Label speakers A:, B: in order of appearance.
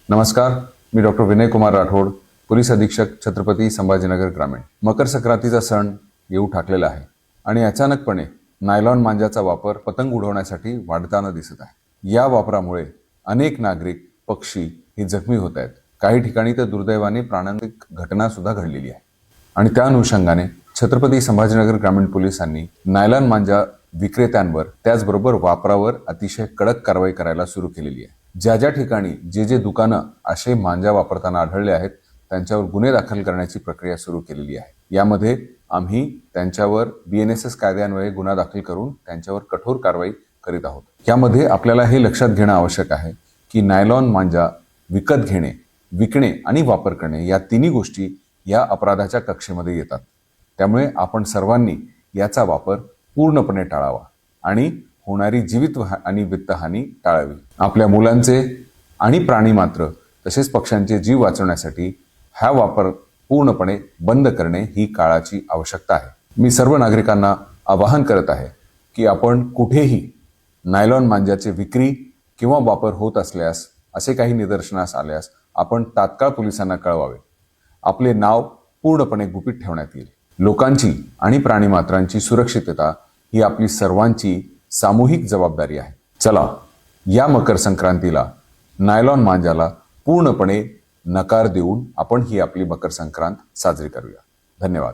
A: नमस्कार, मी doctor Vinay Kumar Rathod, police अधीक्षक, छत्रपती संभाजीनगर ग्रामीण। मकर संक्रांतीचा सण येऊ ठाकलेला आहे आणि अचानकपणे नायलॉन मांजाचा वापर पतंग उडवण्यासाठी वाढताना दिसत आहे। या वापरामुळे अनेक नागरिक, पक्षी हे जखमी होत आहेत। काही ठिकाणी तर दुर्दैवाने प्राणघातक घटना सुद्धा घडलेली आहे आणि त्या अनुषंगाने छत्रपती संभाजीनगर ग्रामीण पोलिसांनी नायलॉन मांजा विक्रेत्यांवर त्याचबरोबर वापरावर अतिशय कडक कारवाई करायला सुरू केलेली आहे। ज्या ज्या ठिकाणी जे दुकानं असे मांजा वापरताना आढळले आहेत त्यांच्यावर गुन्हे दाखल करण्याची प्रक्रिया सुरू केलेली आहे। यामध्ये आम्ही त्यांच्यावर BNSS कायद्यान्वये गुन्हा दाखल करून त्यांच्यावर कठोर कारवाई करीत आहोत। यामध्ये आपल्याला हे लक्षात घेणं आवश्यक आहे की नायलॉन मांजा विकत घेणे, विकणे आणि वापर करणे या तिन्ही गोष्टी या अपराधाच्या कक्षेमध्ये येतात। त्यामुळे आपण सर्वांनी याचा वापर पूर्णपणे टाळावा आणि होणारी जीवित आणि वित्तहानी टाळावी। आपल्या मुलांचे आणि प्राणी मात्र तसेच पक्ष्यांचे जीव वाचवण्यासाठी हा वापर पूर्णपणे बंद करणे ही काळाची आवश्यकता आहे। मी सर्व नागरिकांना आवाहन करत आहे की आपण कुठेही नायलॉन मांजाचे विक्री किंवा वापर होत असल्यास, असे काही निदर्शनास आल्यास आपण तात्काळ पोलिसांना कळवावे। आपले नाव पूर्णपणे गुपित ठेवण्यात येईल। लोकांची आणि प्राणीमात्रांची सुरक्षितता ही आपली सर्वांची सामूहिक जबाबदारी आहे। चला, या मकर संक्रांतीला नायलॉन मांजाला पूर्णपणे नकार देऊन आपण ही आपली मकर संक्रांत साजरी करूया। धन्यवाद।